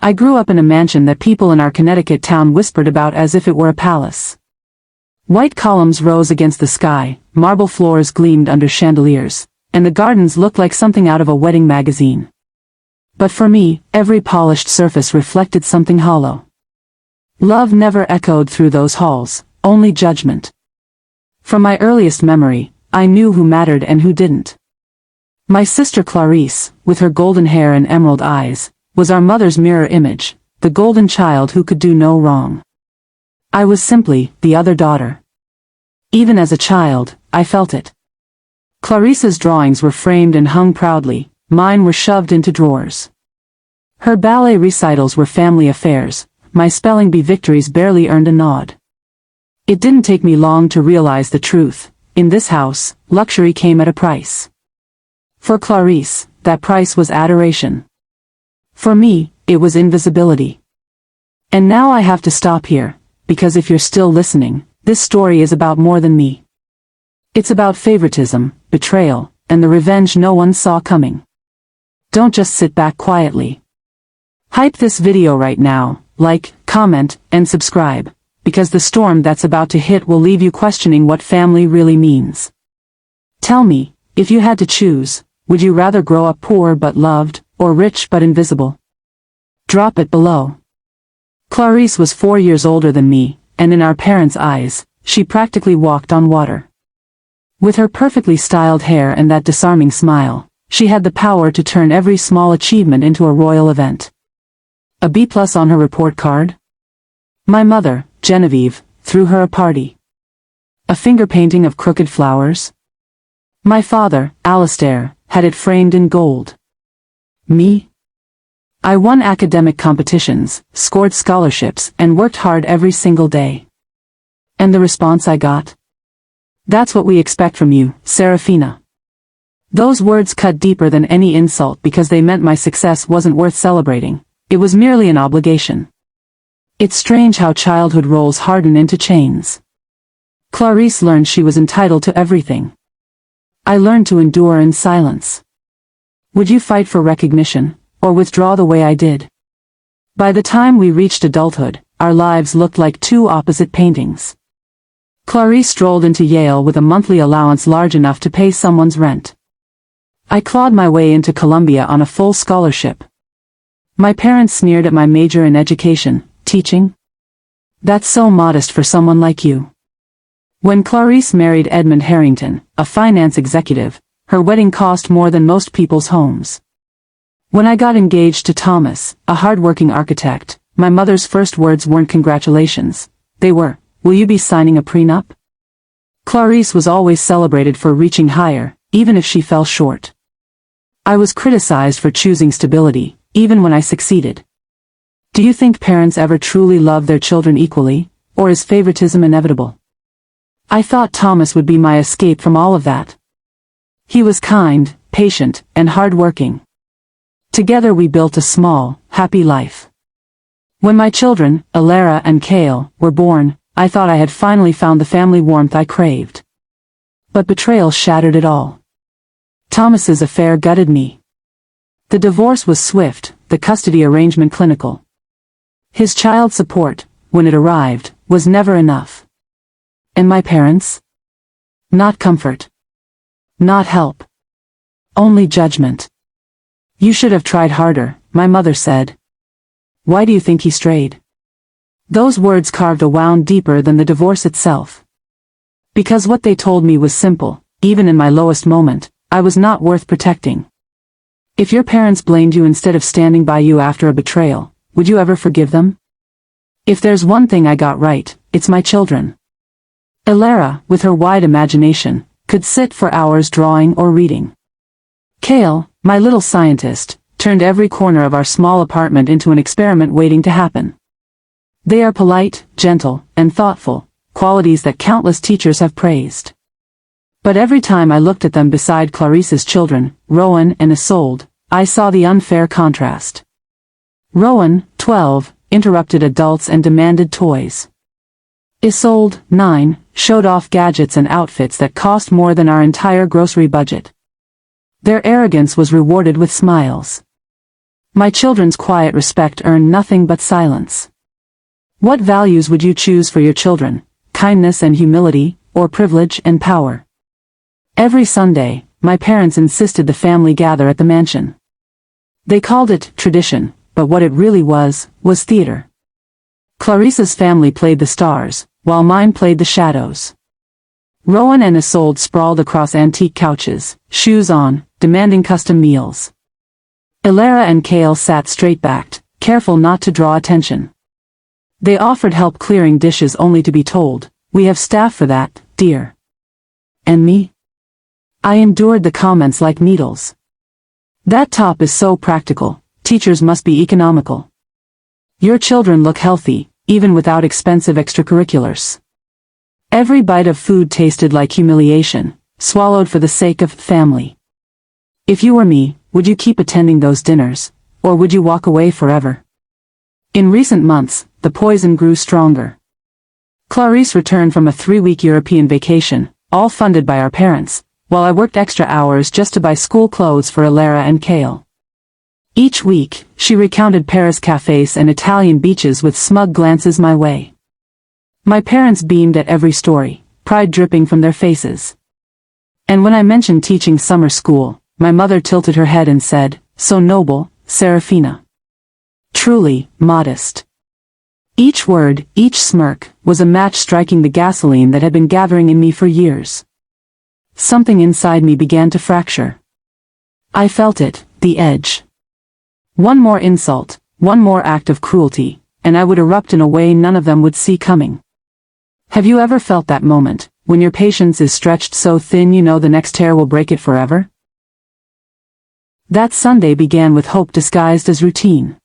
I grew up in a mansion that people in our Connecticut town whispered about as if it were a palace. White columns rose against the sky, marble floors gleamed under chandeliers, and the gardens looked like something out of a wedding magazine. But for me, every polished surface reflected something hollow. Love never echoed through those halls, only judgment. From my earliest memory, I knew who mattered and who didn't. My sister Clarice, with her golden hair and emerald eyes, was our mother's mirror image, the golden child who could do no wrong. I was simply the other daughter. Even as a child, I felt it. Clarice's drawings were framed and hung proudly, mine were shoved into drawers. Her ballet recitals were family affairs, my spelling bee victories barely earned a nod. It didn't take me long to realize the truth. In this house, luxury came at a price. For Clarice, that price was adoration. For me, it was invisibility. And now I have to stop here, because if you're still listening, this story is about more than me. It's about favoritism, betrayal, and the revenge no one saw coming. Don't just sit back quietly. Hype this video right now, like, comment, and subscribe, because the storm that's about to hit will leave you questioning what family really means. Tell me, if you had to choose, would you rather grow up poor but loved, or rich but invisible? Drop it below. Clarice was 4 years older than me, and in our parents' eyes, she practically walked on water. With her perfectly styled hair and that disarming smile, she had the power to turn every small achievement into a royal event. A B+ on her report card? My mother, Genevieve, threw her a party. A finger painting of crooked flowers? My father, Alistair, had it framed in gold. Me? I won academic competitions, scored scholarships, and worked hard every single day. And the response I got? That's what we expect from you, Seraphina. Those words cut deeper than any insult because they meant my success wasn't worth celebrating. It was merely an obligation. It's strange how childhood roles harden into chains. Clarice learned she was entitled to everything. I learned to endure in silence. Would you fight for recognition, or withdraw the way I did? By the time we reached adulthood, our lives looked like two opposite paintings. Clarice strolled into Yale with a monthly allowance large enough to pay someone's rent. I clawed my way into Columbia on a full scholarship. My parents sneered at my major in education, teaching. That's so modest for someone like you. When Clarice married Edmund Harrington, a finance executive, her wedding cost more than most people's homes. When I got engaged to Thomas, a hard-working architect, my mother's first words weren't congratulations. They were, "Will you be signing a prenup?" Clarice was always celebrated for reaching higher, even if she fell short. I was criticized for choosing stability, even when I succeeded. Do you think parents ever truly love their children equally, or is favoritism inevitable? I thought Thomas would be my escape from all of that. He was kind, patient, and hard-working. Together we built a small, happy life. When my children, Alara and Kale, were born, I thought I had finally found the family warmth I craved. But betrayal shattered it all. Thomas's affair gutted me. The divorce was swift, the custody arrangement clinical. His child support, when it arrived, was never enough. And my parents? Not comfort. Not help. Only judgment. You should have tried harder, my mother said. Why do you think he strayed? Those words carved a wound deeper than the divorce itself. Because what they told me was simple, even in my lowest moment, I was not worth protecting. If your parents blamed you instead of standing by you after a betrayal, would you ever forgive them? If there's one thing I got right, it's my children. Alara, with her wide imagination, could sit for hours drawing or reading. Kale, my little scientist, turned every corner of our small apartment into an experiment waiting to happen. They are polite, gentle, and thoughtful, qualities that countless teachers have praised. But every time I looked at them beside Clarice's children, Rowan and Isolde, I saw the unfair contrast. Rowan, 12, interrupted adults and demanded toys. Isolde, 9, showed off gadgets and outfits that cost more than our entire grocery budget. Their arrogance was rewarded with smiles. My children's quiet respect earned nothing but silence. What values would you choose for your children? Kindness and humility, or privilege and power? Every Sunday, my parents insisted the family gather at the mansion. They called it tradition, but what it really was theater. Clarissa's family played the stars, while mine played the shadows. Rowan and Isolde sprawled across antique couches, shoes on, demanding custom meals. Ilara and Kale sat straight-backed, careful not to draw attention. They offered help clearing dishes only to be told, "We have staff for that, dear." And me? I endured the comments like needles. That top is so practical, teachers must be economical. Your children look healthy, even without expensive extracurriculars. Every bite of food tasted like humiliation, swallowed for the sake of family. If you were me, would you keep attending those dinners, or would you walk away forever? In recent months, the poison grew stronger. Clarisse returned from a 3-week European vacation, all funded by our parents, while I worked extra hours just to buy school clothes for Ilara and Kale. Each week, she recounted Paris cafes and Italian beaches with smug glances my way. My parents beamed at every story, pride dripping from their faces. And when I mentioned teaching summer school, my mother tilted her head and said, "So noble, Seraphina. Truly, modest." Each word, each smirk, was a match striking the gasoline that had been gathering in me for years. Something inside me began to fracture. I felt it, the edge. One more insult, one more act of cruelty, and I would erupt in a way none of them would see coming. Have you ever felt that moment, when your patience is stretched so thin you know the next tear will break it forever? That Sunday began with hope disguised as routine.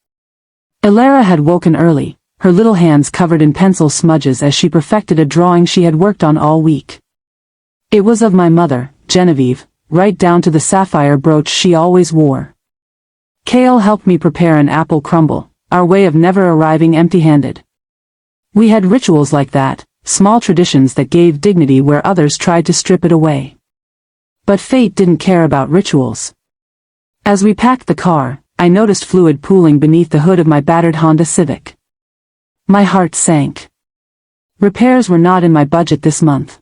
Ilara had woken early, her little hands covered in pencil smudges as she perfected a drawing she had worked on all week. It was of my mother, Genevieve, right down to the sapphire brooch she always wore. Kale helped me prepare an apple crumble, our way of never arriving empty-handed. We had rituals like that, small traditions that gave dignity where others tried to strip it away. But fate didn't care about rituals. As we packed the car, I noticed fluid pooling beneath the hood of my battered Honda Civic. My heart sank. Repairs were not in my budget this month.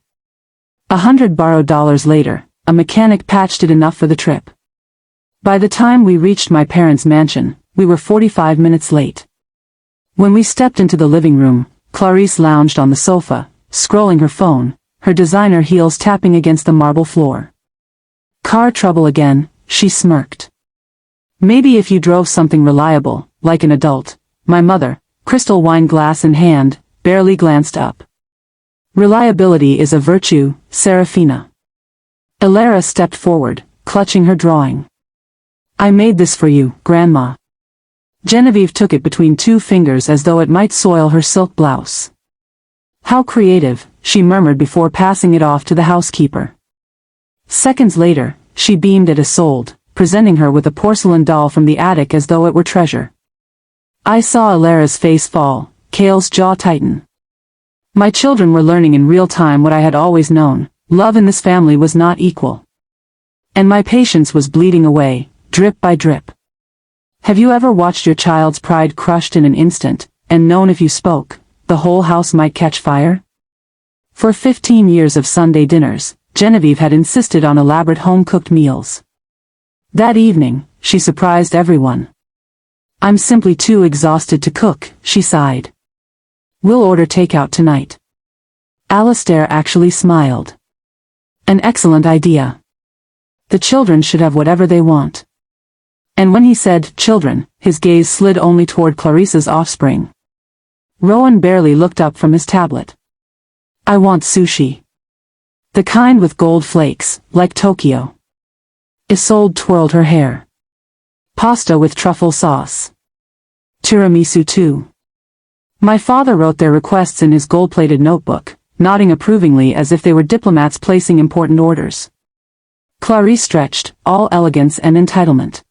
$100 borrowed later, a mechanic patched it enough for the trip. By the time we reached my parents' mansion, we were 45 minutes late. When we stepped into the living room, Clarisse lounged on the sofa, scrolling her phone, her designer heels tapping against the marble floor. "Car trouble again," she smirked. "Maybe if you drove something reliable, like an adult." My mother, crystal wine glass in hand, barely glanced up. "Reliability is a virtue, Seraphina." Ilara stepped forward, clutching her drawing. "I made this for you, Grandma." Genevieve took it between 2 fingers as though it might soil her silk blouse. "How creative," she murmured before passing it off to the housekeeper. Seconds later, she beamed at Isolde, presenting her with a porcelain doll from the attic as though it were treasure. I saw Ilara's face fall, Kale's jaw tighten. My children were learning in real time what I had always known: love in this family was not equal. And my patience was bleeding away, drip by drip. Have you ever watched your child's pride crushed in an instant, and known if you spoke, the whole house might catch fire? For 15 years of Sunday dinners, Genevieve had insisted on elaborate home-cooked meals. That evening, she surprised everyone. "I'm simply too exhausted to cook," she sighed. "We'll order takeout tonight." Alistair actually smiled. An excellent idea. The children should have whatever they want. And when he said children, his gaze slid only toward Clarissa's offspring. Rowan barely looked up from his tablet. "I want sushi. The kind with gold flakes, like Tokyo." Isolde twirled her hair. "Pasta with truffle sauce. Tiramisu too." My father wrote their requests in his gold-plated notebook, nodding approvingly as if they were diplomats placing important orders. Clarisse stretched, all elegance and entitlement.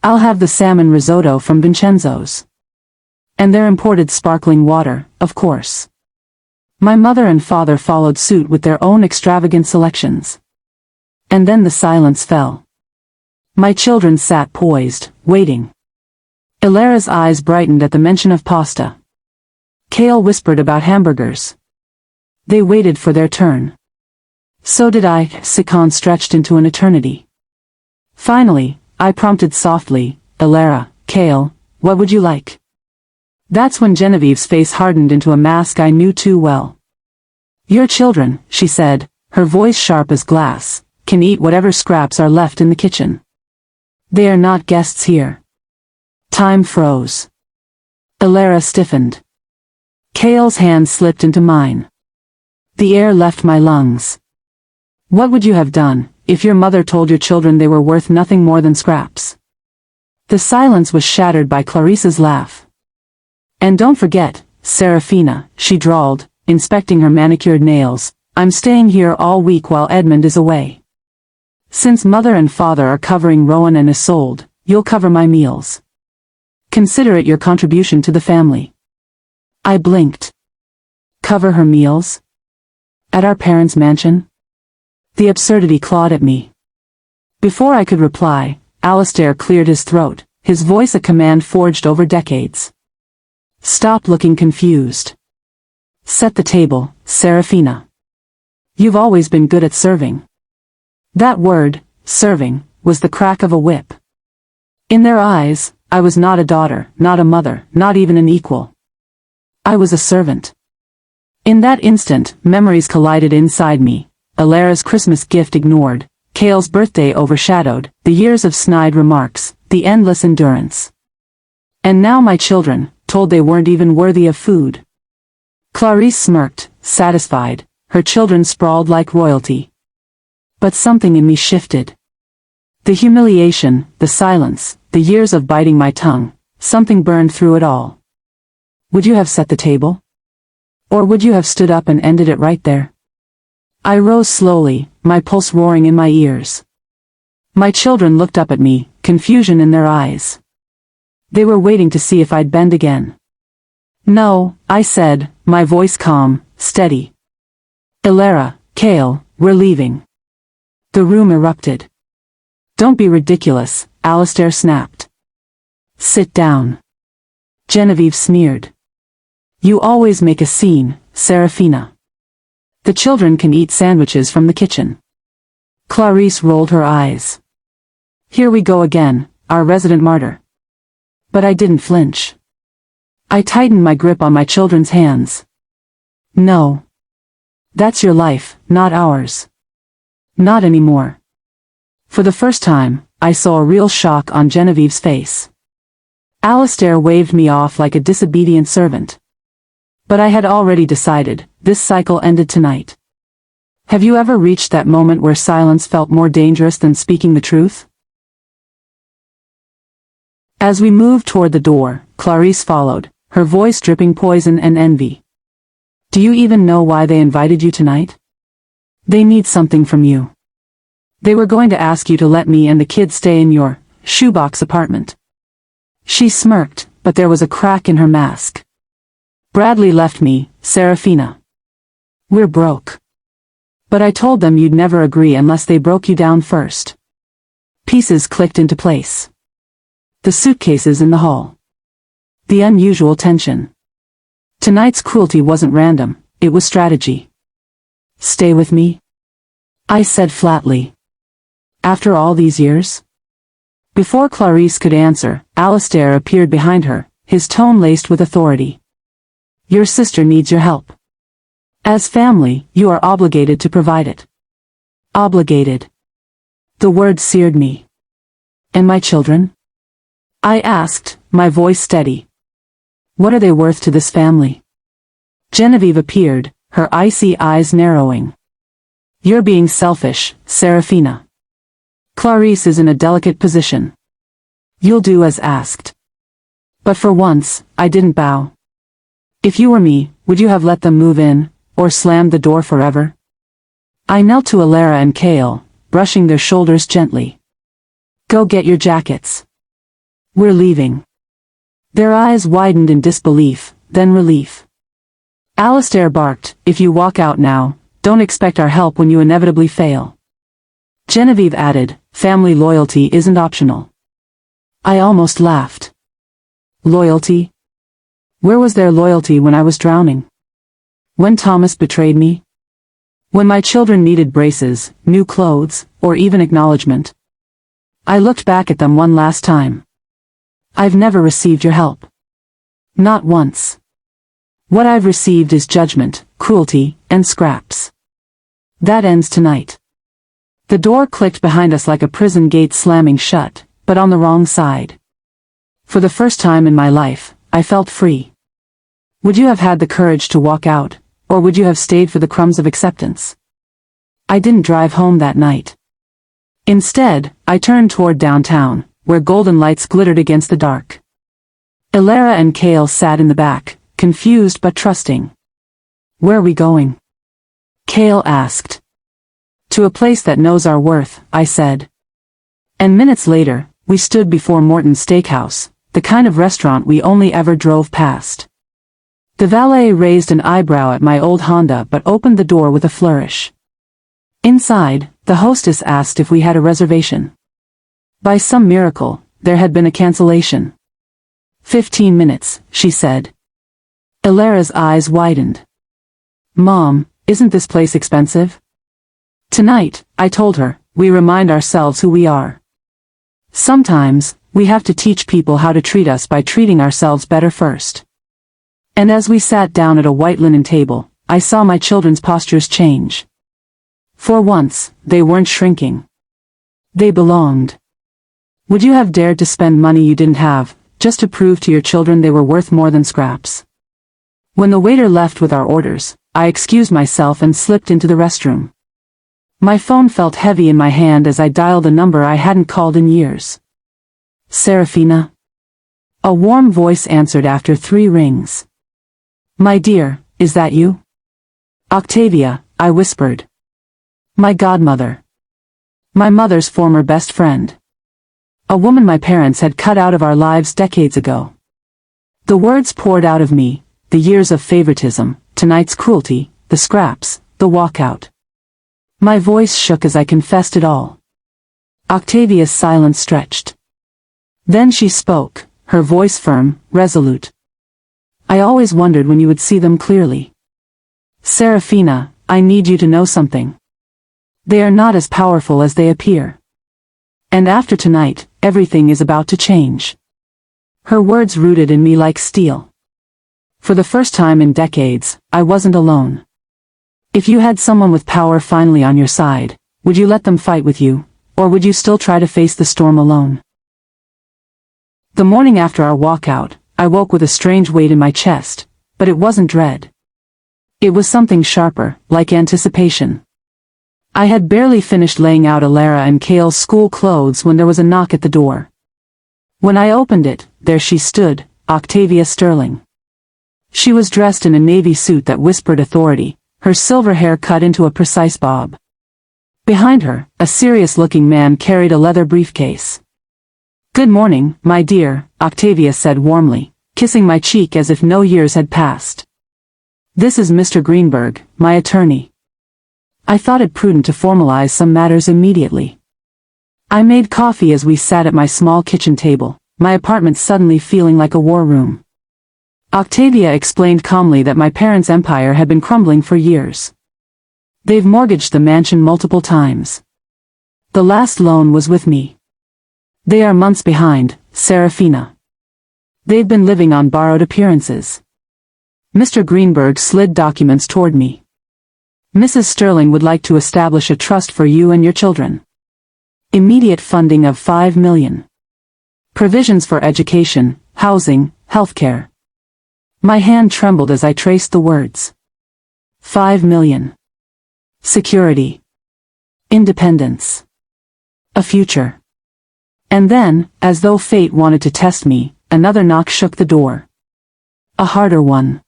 "I'll have the salmon risotto from Vincenzo's. And their imported sparkling water, of course." My mother and father followed suit with their own extravagant selections. And then the silence fell. My children sat poised, waiting. Ilara's eyes brightened at the mention of pasta. Kale whispered about hamburgers. They waited for their turn. So did I. Sikon stretched into an eternity. Finally, I prompted softly, Ilara, Kale, what would you like? That's when Genevieve's face hardened into a mask I knew too well. Your children, she said, her voice sharp as glass, can eat whatever scraps are left in the kitchen. They are not guests here. Time froze. Ilara stiffened. Kale's hand slipped into mine. The air left my lungs. What would you have done, if your mother told your children they were worth nothing more than scraps? The silence was shattered by Clarice's laugh. And don't forget, Seraphina, she drawled, inspecting her manicured nails, I'm staying here all week while Edmund is away. Since mother and father are covering Rowan and Isolde, you'll cover my meals. Consider it your contribution to the family. I blinked. Cover her meals? At our parents' mansion? The absurdity clawed at me. Before I could reply, Alistair cleared his throat, his voice a command forged over decades. Stop looking confused. Set the table, Seraphina. You've always been good at serving. That word, serving, was the crack of a whip. In their eyes, I was not a daughter, not a mother, not even an equal. I was a servant. In that instant, memories collided inside me. Ilara's Christmas gift ignored, Kale's birthday overshadowed, the years of snide remarks, the endless endurance. And now my children, told they weren't even worthy of food. Clarice smirked, satisfied, her children sprawled like royalty. But something in me shifted. The humiliation, the silence, the years of biting my tongue, something burned through it all. Would you have set the table? Or would you have stood up and ended it right there? I rose slowly, my pulse roaring in my ears. My children looked up at me, confusion in their eyes. They were waiting to see if I'd bend again. No, I said, my voice calm, steady. Ilara, Kale, we're leaving. The room erupted. Don't be ridiculous, Alistair snapped. Sit down. Genevieve sneered. You always make a scene, Seraphina. The children can eat sandwiches from the kitchen. Clarice rolled her eyes. Here we go again, our resident martyr. But I didn't flinch. I tightened my grip on my children's hands. No. That's your life, not ours. Not anymore. For the first time, I saw a real shock on Genevieve's face. Alistair waved me off like a disobedient servant. But I had already decided, this cycle ended tonight. Have you ever reached that moment where silence felt more dangerous than speaking the truth? As we moved toward the door, Clarice followed, her voice dripping poison and envy. Do you even know why they invited you tonight? They need something from you. They were going to ask you to let me and the kids stay in your shoebox apartment. She smirked, but there was a crack in her mask. Bradley left me, Seraphina. We're broke. But I told them you'd never agree unless they broke you down first. Pieces clicked into place. The suitcases in the hall. The unusual tension. Tonight's cruelty wasn't random, it was strategy. Stay with me? I said flatly. After all these years? Before Clarice could answer, Alistair appeared behind her, his tone laced with authority. Your sister needs your help. As family, you are obligated to provide it. Obligated. The word seared me. And my children? I asked, my voice steady. What are they worth to this family? Genevieve appeared, her icy eyes narrowing. You're being selfish, Seraphina. Clarice is in a delicate position. You'll do as asked. But for once, I didn't bow. If you were me, would you have let them move in, or slammed the door forever? I knelt to Ilara and Kale, brushing their shoulders gently. Go get your jackets. We're leaving. Their eyes widened in disbelief, then relief. Alistair barked, if you walk out now, don't expect our help when you inevitably fail. Genevieve added, family loyalty isn't optional. I almost laughed. Loyalty? Where was their loyalty when I was drowning? When Thomas betrayed me? When my children needed braces, new clothes, or even acknowledgement? I looked back at them one last time. I've never received your help. Not once. What I've received is judgment, cruelty, and scraps. That ends tonight. The door clicked behind us like a prison gate slamming shut, but on the wrong side. For the first time in my life, I felt free. Would you have had the courage to walk out, or would you have stayed for the crumbs of acceptance? I didn't drive home that night. Instead, I turned toward downtown, where golden lights glittered against the dark. Elara and Cale sat in the back, confused but trusting. Where are we going? Cale asked. To a place that knows our worth, I said. And minutes later, we stood before Morton's Steakhouse, the kind of restaurant we only ever drove past. The valet raised an eyebrow at my old Honda but opened the door with a flourish. Inside, the hostess asked if we had a reservation. By some miracle, there had been a cancellation. 15 minutes, she said. Elara's eyes widened. Mom, isn't this place expensive? Tonight, I told her, we remind ourselves who we are. Sometimes, we have to teach people how to treat us by treating ourselves better first. And as we sat down at a white linen table, I saw my children's postures change. For once, they weren't shrinking. They belonged. Would you have dared to spend money you didn't have, just to prove to your children they were worth more than scraps? When the waiter left with our orders, I excused myself and slipped into the restroom. My phone felt heavy in my hand as I dialed a number I hadn't called in years. Seraphina? A warm voice answered after 3 rings. My dear, is that you? Octavia, I whispered. My godmother. My mother's former best friend. A woman my parents had cut out of our lives decades ago. The words poured out of me, the years of favoritism, tonight's cruelty, the scraps, the walkout. My voice shook as I confessed it all. Octavia's silence stretched. Then she spoke, her voice firm, resolute. I always wondered when you would see them clearly. Seraphina, I need you to know something. They are not as powerful as they appear. And after tonight, everything is about to change. Her words rooted in me like steel. For the first time in decades, I wasn't alone. If you had someone with power finally on your side, would you let them fight with you, or would you still try to face the storm alone? The morning after our walkout, I woke with a strange weight in my chest, but it wasn't dread. It was something sharper, like anticipation. I had barely finished laying out Elara and Cale's school clothes when there was a knock at the door. When I opened it, there she stood, Octavia Sterling. She was dressed in a navy suit that whispered authority, her silver hair cut into a precise bob. Behind her, a serious-looking man carried a leather briefcase. Good morning, my dear, Octavia said warmly, kissing my cheek as if no years had passed. This is Mr. Greenberg, my attorney. I thought it prudent to formalize some matters immediately. I made coffee as we sat at my small kitchen table, my apartment suddenly feeling like a war room. Octavia explained calmly that my parents' empire had been crumbling for years. They've mortgaged the mansion multiple times. The last loan was with me. They are months behind, Seraphina. They've been living on borrowed appearances. Mr. Greenberg slid documents toward me. Mrs. Sterling would like to establish a trust for you and your children. Immediate funding of $5 million. Provisions for education, housing, healthcare. My hand trembled as I traced the words. $5 million. Security. Independence. A future. And then, as though fate wanted to test me, another knock shook the door. A harder one.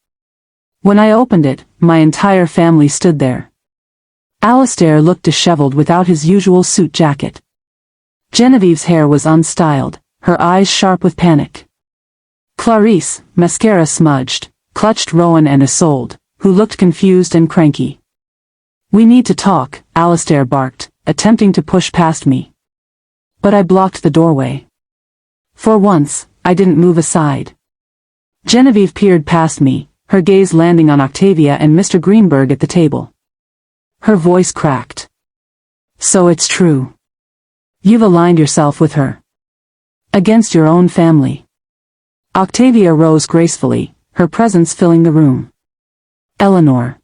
When I opened it, my entire family stood there. Alistair looked disheveled without his usual suit jacket. Genevieve's hair was unstyled, her eyes sharp with panic. Clarice, mascara smudged, clutched Rowan and Isolde, who looked confused and cranky. We need to talk, Alistair barked, attempting to push past me. But I blocked the doorway. For once, I didn't move aside. Genevieve peered past me, her gaze landing on Octavia and Mr. Greenberg at the table. Her voice cracked. So it's true. You've aligned yourself with her. Against your own family. Octavia rose gracefully, her presence filling the room. Eleanor.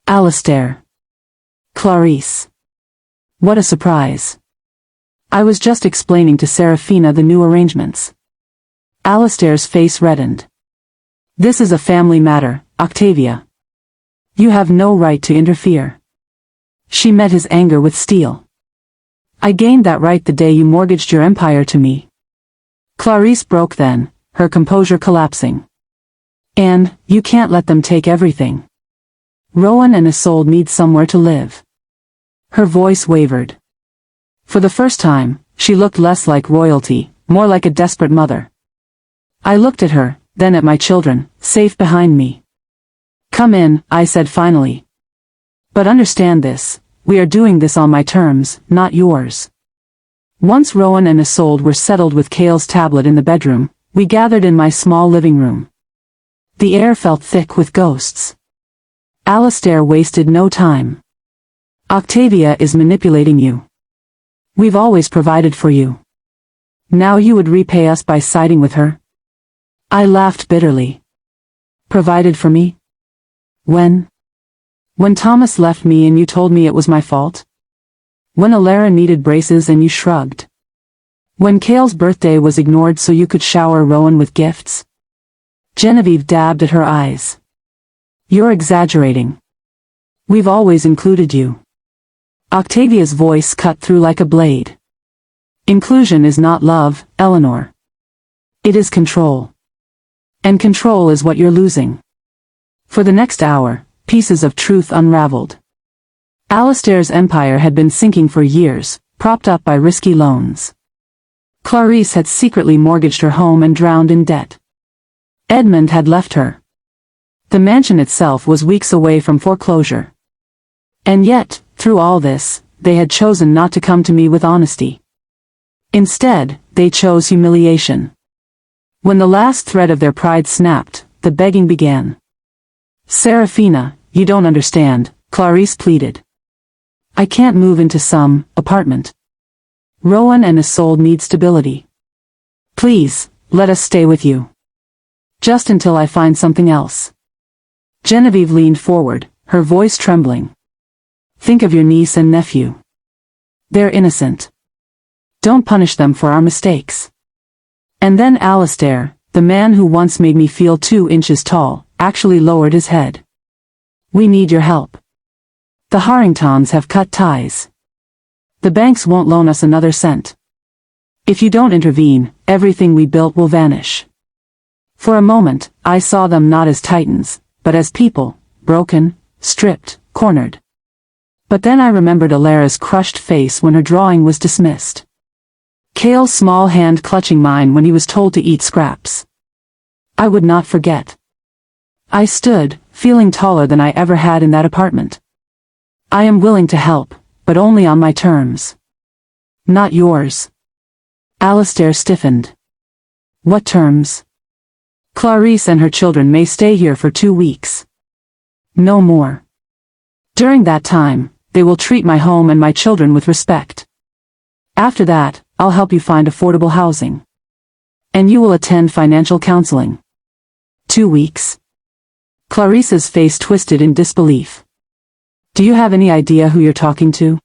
Alistair. Clarice. What a surprise. I was just explaining to Seraphina the new arrangements. Alistair's face reddened. This is a family matter, Octavia. You have no right to interfere. She met his anger with steel. I gained that right the day you mortgaged your empire to me. Clarice broke then, her composure collapsing. And, you can't let them take everything. Rowan and Isolde need somewhere to live. Her voice wavered. For the first time, she looked less like royalty, more like a desperate mother. I looked at her, then at my children, safe behind me. Come in, I said finally. But understand this, we are doing this on my terms, not yours. Once Rowan and Isolde were settled with Cale's tablet in the bedroom, we gathered in my small living room. The air felt thick with ghosts. Alistair wasted no time. Octavia is manipulating you. We've always provided for you. Now you would repay us by siding with her? I laughed bitterly. Provided for me? When? When Thomas left me and you told me it was my fault? When Alara needed braces and you shrugged? When Cale's birthday was ignored so you could shower Rowan with gifts? Genevieve dabbed at her eyes. You're exaggerating. We've always included you. Octavia's voice cut through like a blade. Inclusion is not love, Eleanor. It is control. And control is what you're losing. For the next hour, pieces of truth unraveled. Alistair's empire had been sinking for years, propped up by risky loans. Clarice had secretly mortgaged her home and drowned in debt. Edmund had left her. The mansion itself was weeks away from foreclosure. And yet, through all this, they had chosen not to come to me with honesty. Instead, they chose humiliation. When the last thread of their pride snapped, the begging began. Seraphina, you don't understand, Clarice pleaded. I can't move into some apartment. Rowan and Isolde need stability. Please, let us stay with you. Just until I find something else. Genevieve leaned forward, her voice trembling. Think of your niece and nephew. They're innocent. Don't punish them for our mistakes. And then Alistair, the man who once made me feel 2 inches tall, actually lowered his head. We need your help. The Harringtons have cut ties. The banks won't loan us another cent. If you don't intervene, everything we built will vanish. For a moment, I saw them not as titans, but as people, broken, stripped, cornered. But then I remembered Alara's crushed face when her drawing was dismissed. Cale's small hand clutching mine when he was told to eat scraps. I would not forget. I stood, feeling taller than I ever had in that apartment. I am willing to help, but only on my terms. Not yours. Alistair stiffened. What terms? Clarice and her children may stay here for 2 weeks. No more. During that time, they will treat my home and my children with respect. After that, I'll help you find affordable housing. And you will attend financial counseling. 2 weeks. Clarice's face twisted in disbelief. Do you have any idea who you're talking to?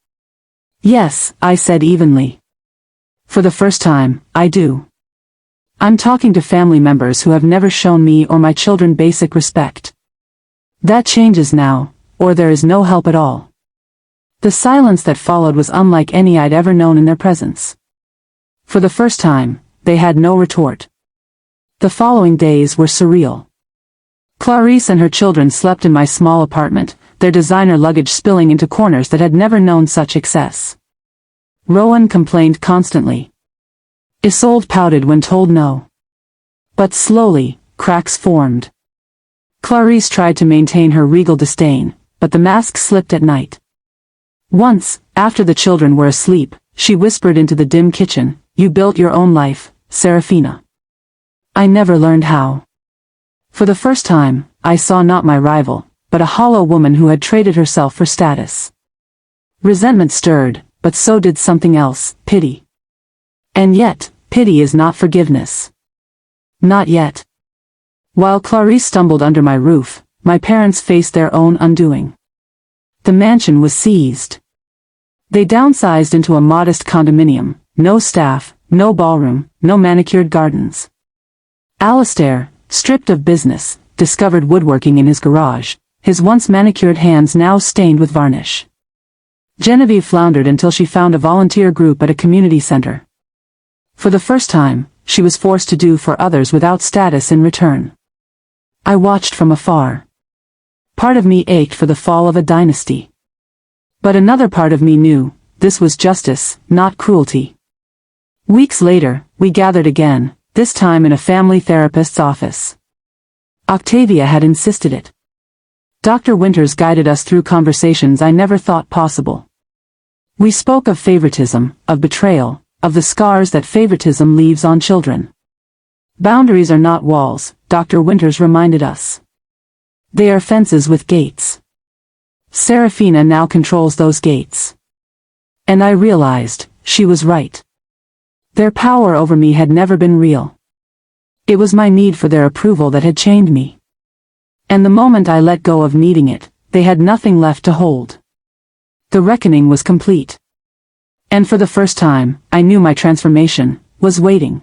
Yes, I said evenly. For the first time, I do. I'm talking to family members who have never shown me or my children basic respect. That changes now, or there is no help at all. The silence that followed was unlike any I'd ever known in their presence. For the first time, they had no retort. The following days were surreal. Clarice and her children slept in my small apartment, their designer luggage spilling into corners that had never known such excess. Rowan complained constantly. Isolde pouted when told no. But slowly, cracks formed. Clarice tried to maintain her regal disdain, but the mask slipped at night. Once, after the children were asleep, she whispered into the dim kitchen, "You built your own life, Seraphina." I never learned how. For the first time, I saw not my rival, but a hollow woman who had traded herself for status. Resentment stirred, but so did something else, pity. And yet, pity is not forgiveness. Not yet. While Clarice stumbled under my roof, my parents faced their own undoing. The mansion was seized. They downsized into a modest condominium, no staff, no ballroom, no manicured gardens. Alistair, stripped of business, discovered woodworking in his garage, his once manicured hands now stained with varnish. Genevieve floundered until she found a volunteer group at a community center. For the first time, she was forced to do for others without status in return. I watched from afar. Part of me ached for the fall of a dynasty. But another part of me knew, this was justice, not cruelty. Weeks later, we gathered again, this time in a family therapist's office. Octavia had insisted it. Dr. Winters guided us through conversations I never thought possible. We spoke of favoritism, of betrayal, of the scars that favoritism leaves on children. Boundaries are not walls, Dr. Winters reminded us. They are fences with gates. Seraphina now controls those gates. And I realized, she was right. Their power over me had never been real. It was my need for their approval that had chained me. And the moment I let go of needing it, they had nothing left to hold. The reckoning was complete. And for the first time, I knew my transformation was waiting.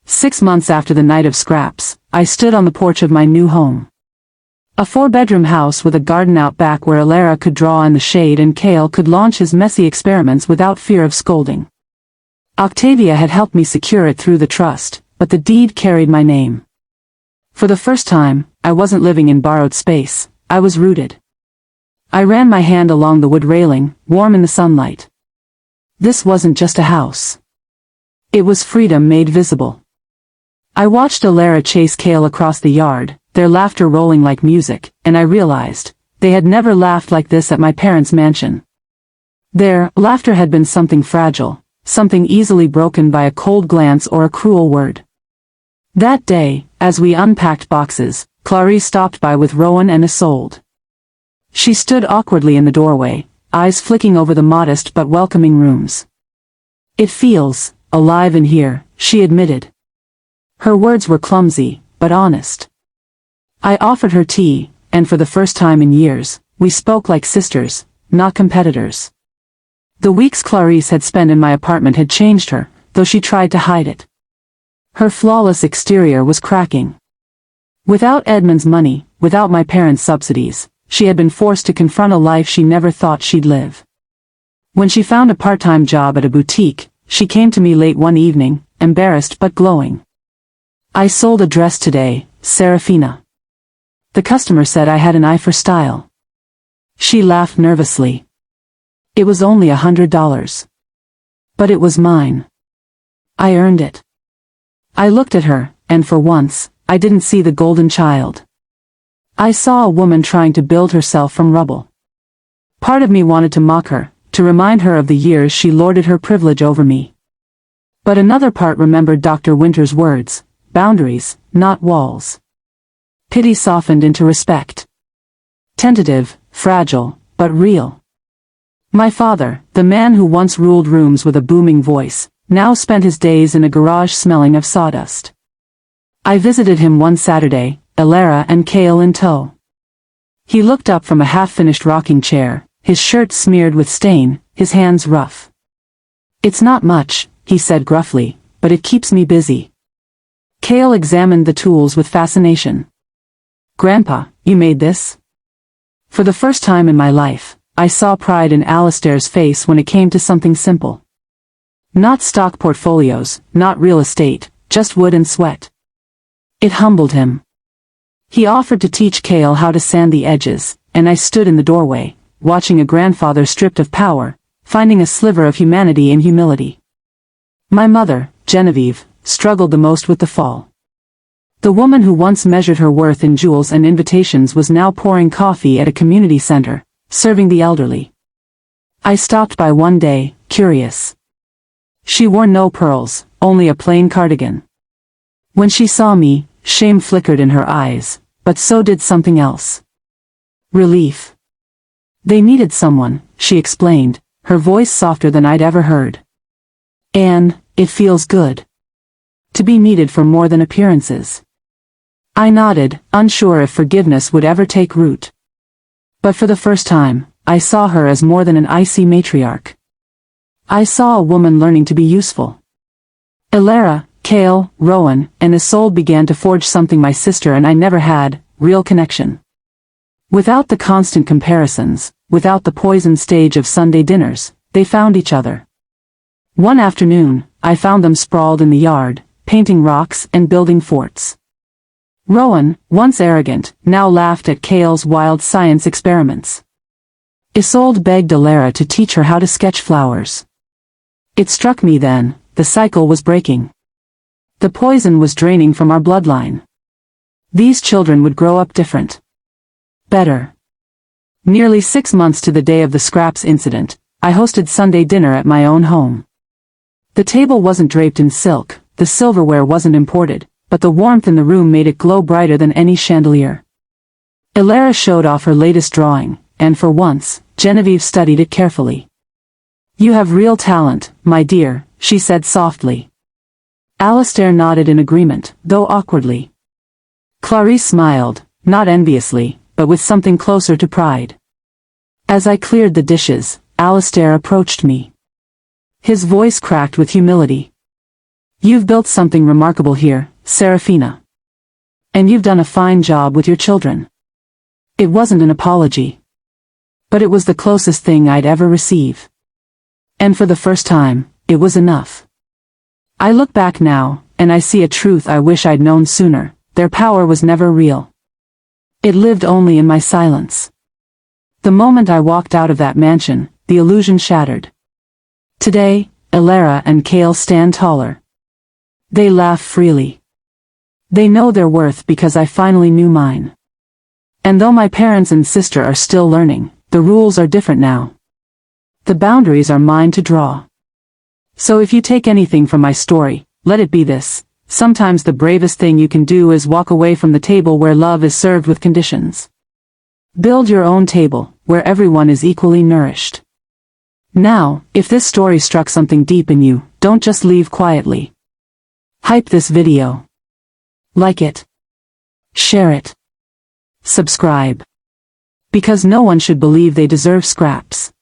6 months after the night of scraps, I stood on the porch of my new home. A 4-bedroom house with a garden out back where Alara could draw in the shade and Kale could launch his messy experiments without fear of scolding. Octavia had helped me secure it through the trust, but the deed carried my name. For the first time, I wasn't living in borrowed space, I was rooted. I ran my hand along the wood railing, warm in the sunlight. This wasn't just a house. It was freedom made visible. I watched Alara chase Kale across the yard, their laughter rolling like music, and I realized, they had never laughed like this at my parents' mansion. Their laughter had been something fragile, something easily broken by a cold glance or a cruel word. That day, as we unpacked boxes, Clarice stopped by with Rowan and Isolde. She stood awkwardly in the doorway, eyes flicking over the modest but welcoming rooms. "It feels alive in here," she admitted. Her words were clumsy, but honest. I offered her tea, and for the first time in years, we spoke like sisters, not competitors. The weeks Clarice had spent in my apartment had changed her, though she tried to hide it. Her flawless exterior was cracking. Without Edmund's money, without my parents' subsidies, she had been forced to confront a life she never thought she'd live. When she found a part-time job at a boutique, she came to me late one evening, embarrassed but glowing. "I sold a dress today, Seraphina. The customer said I had an eye for style." She laughed nervously. "It was only $100. But it was mine. I earned it." I looked at her, and for once, I didn't see the golden child. I saw a woman trying to build herself from rubble. Part of me wanted to mock her, to remind her of the years she lorded her privilege over me. But another part remembered Dr. Winters' words, boundaries, not walls. Pity softened into respect. Tentative, fragile, but real. My father, the man who once ruled rooms with a booming voice, now spent his days in a garage smelling of sawdust. I visited him one Saturday, Alara and Kale in tow. He looked up from a half-finished rocking chair, his shirt smeared with stain, his hands rough. "It's not much," he said gruffly, "but it keeps me busy." Kale examined the tools with fascination. "Grandpa, you made this?" For the first time in my life, I saw pride in Alistair's face when it came to something simple. Not stock portfolios, not real estate, just wood and sweat. It humbled him. He offered to teach Kale how to sand the edges, and I stood in the doorway, watching a grandfather stripped of power, finding a sliver of humanity in humility. My mother, Genevieve, struggled the most with the fall. The woman who once measured her worth in jewels and invitations was now pouring coffee at a community center, serving the elderly. I stopped by one day, curious. She wore no pearls, only a plain cardigan. When she saw me, shame flickered in her eyes, but so did something else. Relief. They needed someone, she explained, her voice softer than I'd ever heard. And it feels good to be needed for more than appearances. I nodded, unsure if forgiveness would ever take root. But for the first time, I saw her as more than an icy matriarch. I saw a woman learning to be useful. Elara, Kale, Rowan, and Isolde began to forge something my sister and I never had, real connection. Without the constant comparisons, without the poisoned stage of Sunday dinners, they found each other. One afternoon, I found them sprawled in the yard, painting rocks and building forts. Rowan, once arrogant, now laughed at Kale's wild science experiments. Isolde begged Elara to teach her how to sketch flowers. It struck me then, the cycle was breaking. The poison was draining from our bloodline. These children would grow up different. Better. Nearly 6 months to the day of the scraps incident, I hosted Sunday dinner at my own home. The table wasn't draped in silk, the silverware wasn't imported, but the warmth in the room made it glow brighter than any chandelier. Elara showed off her latest drawing, and for once, Genevieve studied it carefully. "You have real talent, my dear," she said softly. Alistair nodded in agreement, though awkwardly. Clarice smiled, not enviously, but with something closer to pride. As I cleared the dishes, Alistair approached me. His voice cracked with humility. "You've built something remarkable here, Seraphina. And you've done a fine job with your children." It wasn't an apology. But it was the closest thing I'd ever receive. And for the first time, it was enough. I look back now, and I see a truth I wish I'd known sooner: their power was never real. It lived only in my silence. The moment I walked out of that mansion, the illusion shattered. Today, Elara and Kale stand taller. They laugh freely. They know their worth because I finally knew mine. And though my parents and sister are still learning, the rules are different now. The boundaries are mine to draw. So if you take anything from my story, let it be this: sometimes the bravest thing you can do is walk away from the table where love is served with conditions. Build your own table, where everyone is equally nourished. Now, if this story struck something deep in you, don't just leave quietly. Hype this video. Like it. Share it. Subscribe. Because no one should believe they deserve scraps.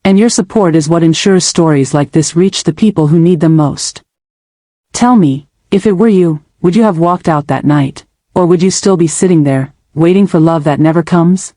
And your support is what ensures stories like this reach the people who need them most. Tell me, if it were you, would you have walked out that night, or would you still be sitting there, waiting for love that never comes?